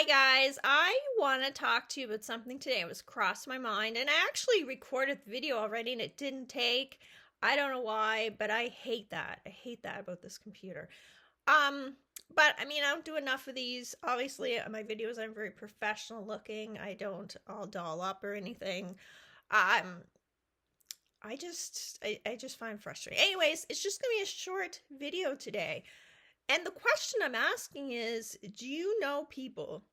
Hi guys, I want to talk to you about something today. It was crossed my mind, and I actually recorded the video already and it didn't take. I don't know why, but I hate that. I hate that about this computer. Um, but I mean, I don't do enough of these. Obviously, my videos I'm very professional looking. I don't all doll up or anything. Um, I just find frustrating. Anyways, it's just gonna be a short video today. And the question I'm asking is, do you know people?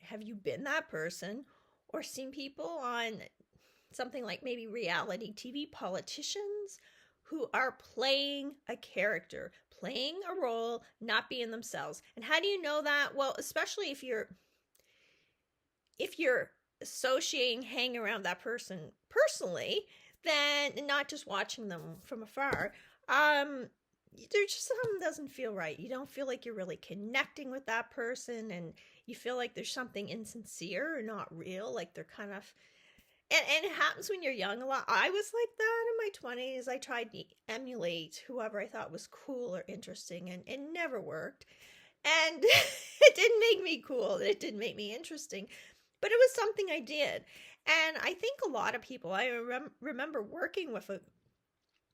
Have you been that person or seen people on something like maybe reality TV, politicians who are playing a character, playing a role, not being themselves? And how do you know that? Well, especially if you're associating, hanging around that person personally, then not just watching them from afar. There's just something doesn't feel right. You don't feel like you're really connecting with that person, and you feel like there's something insincere or not real, like they're kind of. And it happens when you're young a lot. I was like that in my 20s. I tried to emulate whoever I thought was cool or interesting, and it never worked. And it didn't make me cool. It didn't make me interesting, but it was something I did. And I think a lot of people, I remember working with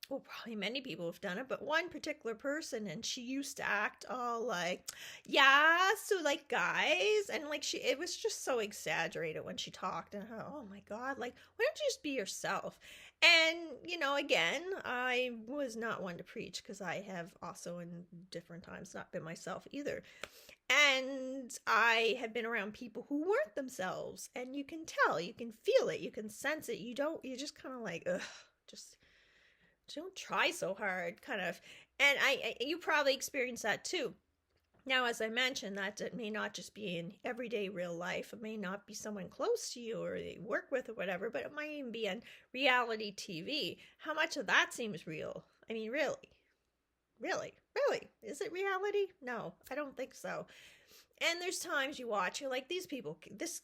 well, probably many people have done it, but one particular person, and she used to act all like, yeah, so like guys, and like it was just so exaggerated when she talked, and oh my God, like, why don't you just be yourself? And, again, I was not one to preach because I have also in different times not been myself either. And I have been around people who weren't themselves, and you can tell, you can feel it, you can sense it. You just kind of like, ugh, just don't try so hard, kind of. And you probably experienced that too. Now, as I mentioned, that it may not just be in everyday real life. It may not be someone close to you or you work with or whatever, but it might even be on reality TV. How much of that seems real? I mean, really? Really? Is it reality? No, I don't think so. And there's times you watch, you're like, these people, this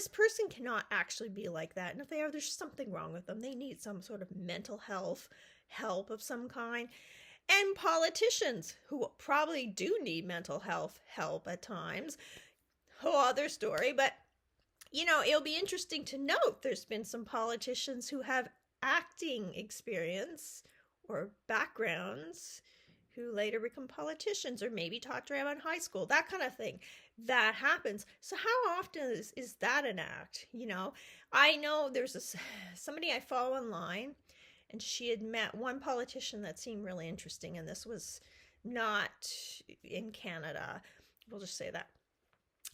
person cannot actually be like that. And if they are, there's something wrong with them. They need some sort of mental health help of some kind. And politicians who probably do need mental health help at times. Whole other story. But, it'll be interesting to note there's been some politicians who have acting experience or backgrounds who later become politicians or maybe taught around high school, that kind of thing. That happens. So how often is that an act? I know there's somebody I follow online, and she had met one politician that seemed really interesting, and this was not in Canada. We'll just say that.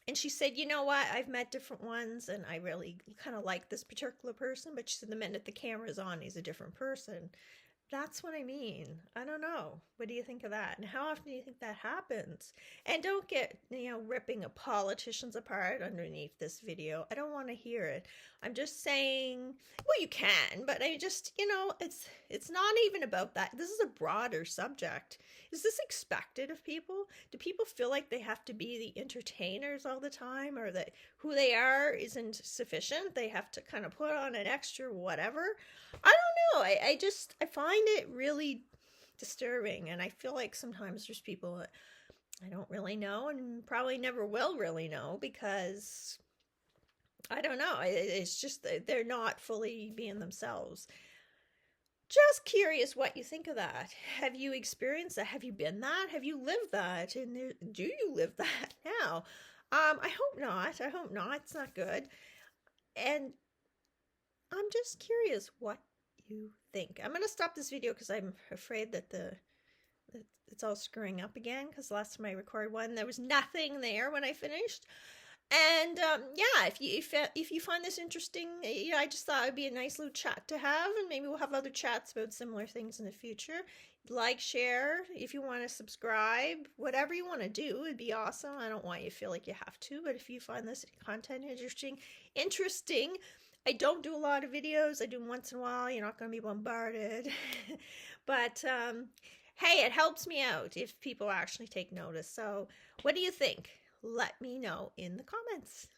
And she said, you know what, I've met different ones, and I really kind of like this particular person, but she said the minute the camera's on, he's a different person. That's what I mean. I don't know. What do you think of that? And how often do you think that happens? And don't get, ripping politicians apart underneath this video. I don't want to hear it. I'm just saying, well, you can, but I just, it's not even about that. This is a broader subject. Is this expected of people? Do people feel like they have to be the entertainers all the time, or that who they are isn't sufficient? They have to kind of put on an extra whatever? I don't know. I find it really disturbing, and I feel like sometimes there's people that I don't really know and probably never will really know, because I don't know. It's just that they're not fully being themselves. Just curious what you think of that. Have you experienced that? Have you been that? Have you lived that? And do you live that now? I hope not. I hope not. It's not good. And I'm just curious what you think. I'm going to stop this video because I'm afraid that it's all screwing up again, because last time I recorded one, there was nothing there when I finished. And yeah, if you find this interesting, I just thought it'd be a nice little chat to have, and maybe we'll have other chats about similar things in the future. Like, share, if you want to subscribe, whatever you want to do, it'd be awesome. I don't want you to feel like you have to, but if you find this content interesting. I don't do a lot of videos. I do them once in a while. You're not going to be bombarded. But hey, it helps me out if people actually take notice. So what do you think? Let me know in the comments.